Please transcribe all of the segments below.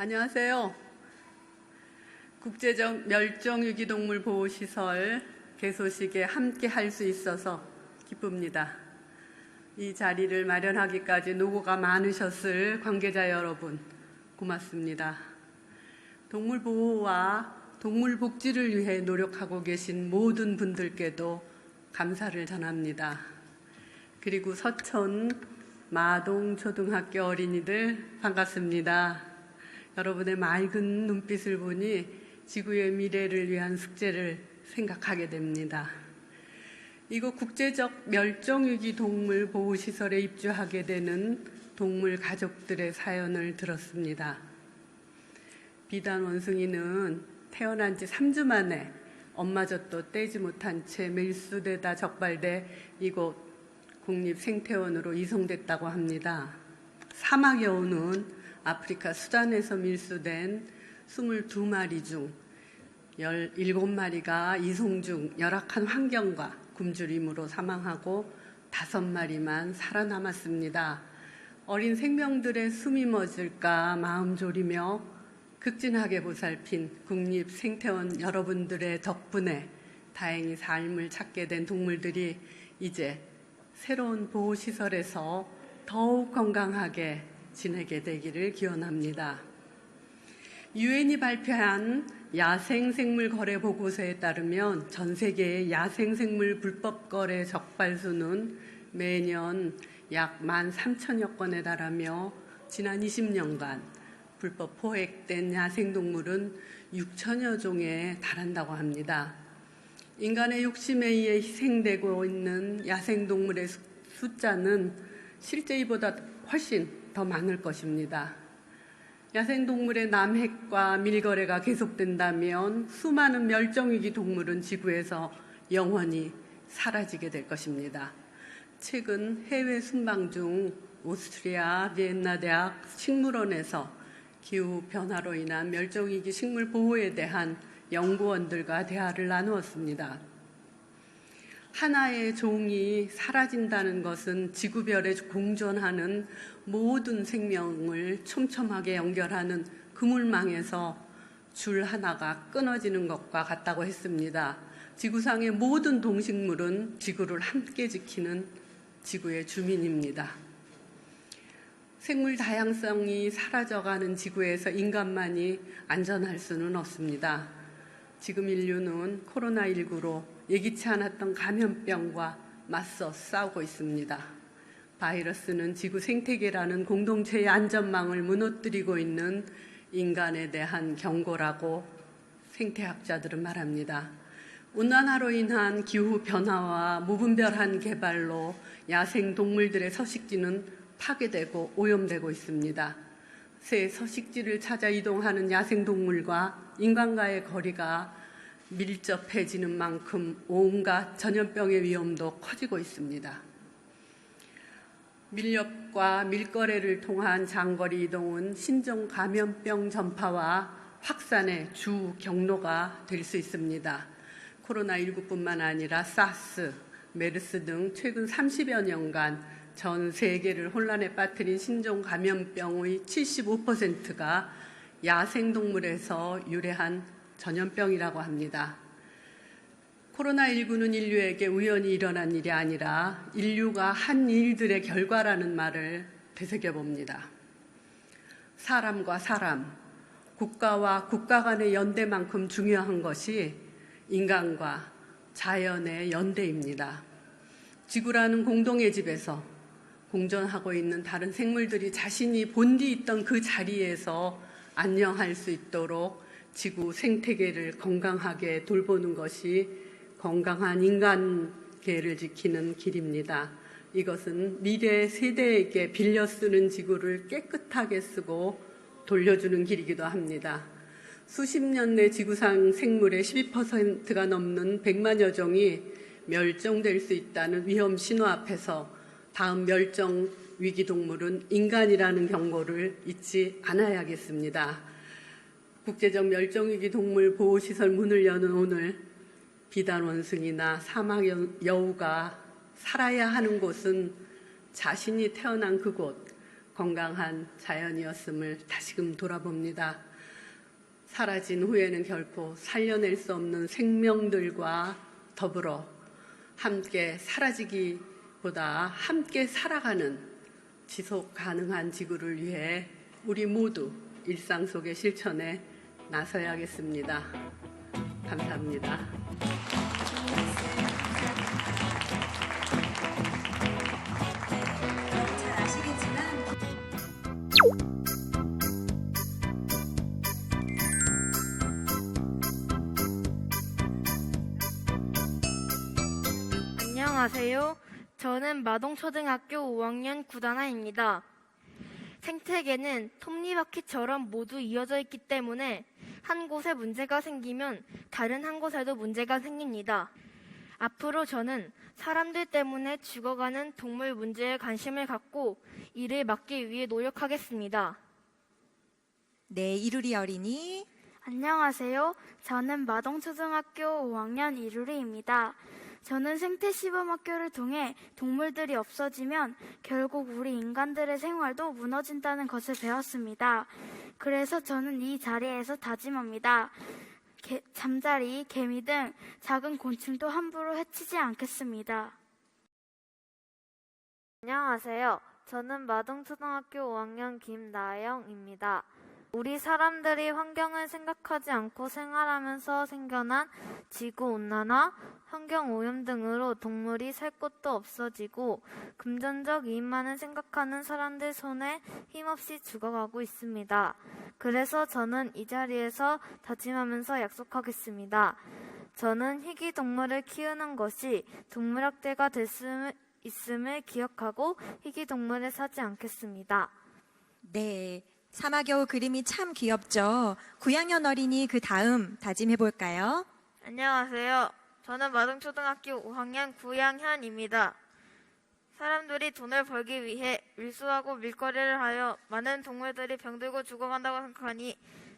안녕하세요. 국제적 멸종위기동물 보호시설 개소식에 함께 할 수 있어서 기쁩니다. 이 자리를 마련하기까지 노고가 많으셨을 관계자 여러분, 고맙습니다. 동물 보호와 동물 복지를 위해 노력하고 계신 모든 분들께도 감사를 전합니다. 그리고 서천 마동초등학교 어린이들 반갑습니다. 여러분의 맑은 눈빛을 보니 지구의 미래를 위한 숙제를 생각하게 됩니다. 이곳 국제적 멸종위기 동물 보호시설에 입주하게 되는 동물 가족들의 사연을 들었습니다. 비단 원숭이는 태어난 지 3주 만에 엄마 젖도 떼지 못한 채 밀수되다 적발돼 이곳 국립생태원으로 이송됐다고 합니다. 사막여우는 아프리카 수단에서 밀수된 22마리 중 17마리가 이송 중 열악한 환경과 굶주림으로 사망하고 5마리만 살아남았습니다. 어린 생명들의 숨이 멎을까 마음 졸이며 극진하게 보살핀 국립생태원 여러분들의 덕분에 다행히 삶을 찾게 된 동물들이 이제 새로운 보호시설에서 더욱 건강하게 지내게 되기를 기원합니다. 유엔이 발표한 야생생물 거래 보고서에 따르면 전 세계의 야생생물 불법 거래 적발수는 매년 약 13,000여 건에 달하며 지난 20년간 불법 포획된 야생동물은 6천여 종에 달한다고 합니다. 인간의 욕심에 의해 희생되고 있는 야생동물의 숫자는 실제 이보다 훨씬 더 많을 것입니다. 야생동물의 남획과 밀거래가 계속된다면 수많은 멸종위기 동물은 지구에서 영원히 사라지게 될 것입니다. 최근 해외 순방 중 오스트리아 비엔나 대학 식물원에서 기후변화로 인한 멸종위기 식물 보호에 대한 연구원들과 대화를 나누었습니다. 하나의 종이 사라진다는 것은 지구별에 공존하는 모든 생명을 촘촘하게 연결하는 그물망에서 줄 하나가 끊어지는 것과 같다고 했습니다. 지구상의 모든 동식물은 지구를 함께 지키는 지구의 주민입니다. 생물 다양성이 사라져가는 지구에서 인간만이 안전할 수는 없습니다. 지금 인류는 코로나19로 예기치 않았던 감염병과 맞서 싸우고 있습니다. 바이러스는 지구 생태계라는 공동체의 안전망을 무너뜨리고 있는 인간에 대한 경고라고 생태학자들은 말합니다. 온난화로 인한 기후변화와 무분별한 개발로 야생동물들의 서식지는 파괴되고 오염되고 있습니다. 새 서식지를 찾아 이동하는 야생동물과 인간과의 거리가 밀접해지는 만큼 온갖 전염병의 위험도 커지고 있습니다. 밀렵과 밀거래를 통한 장거리 이동은 신종 감염병 전파와 확산의 주 경로가 될 수 있습니다. 코로나19뿐만 아니라 사스, 메르스 등 최근 30여 년간 전 세계를 혼란에 빠뜨린 신종 감염병의 75%가 야생동물에서 유래한 전염병이라고 합니다. 코로나19는 인류에게 우연히 일어난 일이 아니라 인류가 한 일들의 결과라는 말을 되새겨봅니다. 사람과 사람, 국가와 국가 간의 연대만큼 중요한 것이 인간과 자연의 연대입니다. 지구라는 공동의 집에서 공존하고 있는 다른 생물들이 자신이 본디 있던 그 자리에서 안녕할 수 있도록 지구 생태계를 건강하게 돌보는 것이 건강한 인간계를 지키는 길입니다. 이것은 미래 세대에게 빌려 쓰는 지구를 깨끗하게 쓰고 돌려주는 길이기도 합니다. 수십 년 내 지구상 생물의 12%가 넘는 100만여 종이 멸종될 수 있다는 위험 신호 앞에서 다음 멸종 위기 동물은 인간이라는 경고를 잊지 않아야겠습니다. 국제적 멸종위기 동물 보호시설 문을 여는 오늘 비단 원숭이나 사막 여우가 살아야 하는 곳은 자신이 태어난 그곳, 건강한 자연이었음을 다시금 돌아봅니다. 사라진 후에는 결코 살려낼 수 없는 생명들과 더불어 함께 사라지기보다 함께 살아가는 지속 가능한 지구를 위해 우리 모두 일상 속의 실천에 나서야겠습니다. 감사합니다. 잘 아시겠지만 안녕하세요. 저는 마동초등학교 5학년 구다나입니다. 생태계는 톱니바퀴처럼 모두 이어져 있기 때문에 한 곳에 문제가 생기면 다른 한 곳에도 문제가 생깁니다. 앞으로 저는 사람들 때문에 죽어가는 동물 문제에 관심을 갖고 이를 막기 위해 노력하겠습니다. 네, 이루리 어린이. 안녕하세요. 저는 마동초등학교 5학년 이루리입니다. 저는 생태시범학교를 통해 동물들이 없어지면 결국 우리 인간들의 생활도 무너진다는 것을 배웠습니다. 그래서 저는 이 자리에서 다짐합니다. 잠자리, 개미 등 작은 곤충도 함부로 해치지 않겠습니다. 안녕하세요. 저는 마동초등학교 5학년 김나영입니다. 우리 사람들이 환경을 생각하지 않고 생활하면서 생겨난 지구온난화, 환경오염 등으로 동물이 살 곳도 없어지고 금전적 이익만을 생각하는 사람들 손에 힘없이 죽어가고 있습니다. 그래서 저는 이 자리에서 다짐하면서 약속하겠습니다. 저는 희귀동물을 키우는 것이 동물학대가 될 수 있음을 기억하고 희귀동물을 사지 않겠습니다. 네, 사마겨우 그림이 참 귀엽죠. 9학년 어린이 그 다음 다짐해볼까요? 안녕하세요. 저는 마동초등학교 5학년 구양현입니다. 사람들이 돈을 벌기 위해 밀수하고 밀거래를 하여 많은 동물들이 병들고 죽어간다고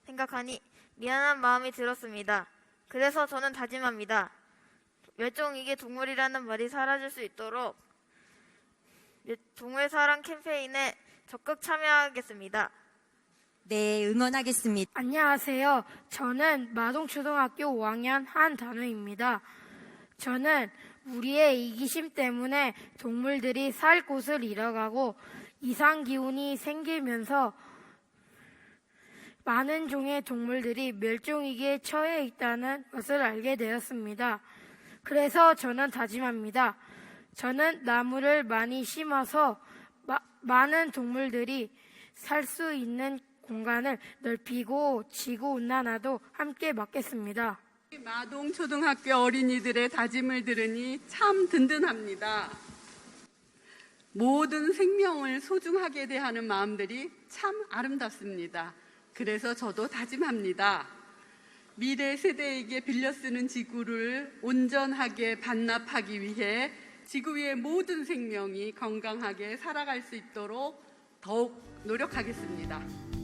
생각하니 미안한 마음이 들었습니다. 그래서 저는 다짐합니다. 멸종위기 동물이라는 말이 사라질 수 있도록 동물사랑 캠페인에 적극 참여하겠습니다. 네, 응원하겠습니다. 안녕하세요. 저는 마동초등학교 5학년 한단우입니다. 저는 우리의 이기심 때문에 동물들이 살 곳을 잃어가고 이상기온이 생기면서 많은 종의 동물들이 멸종위기에 처해 있다는 것을 알게 되었습니다. 그래서 저는 다짐합니다. 저는 나무를 많이 심어서 많은 동물들이 살 수 있는 공간을 넓히고 지구온난화도 함께 막겠습니다. 마동초등학교 어린이들의 다짐을 들으니 참 든든합니다. 모든 생명을 소중하게 대하는 마음들이 참 아름답습니다. 그래서 저도 다짐합니다. 미래 세대에게 빌려 쓰는 지구를 온전하게 반납하기 위해 지구 위의 모든 생명이 건강하게 살아갈 수 있도록 더욱 노력하겠습니다.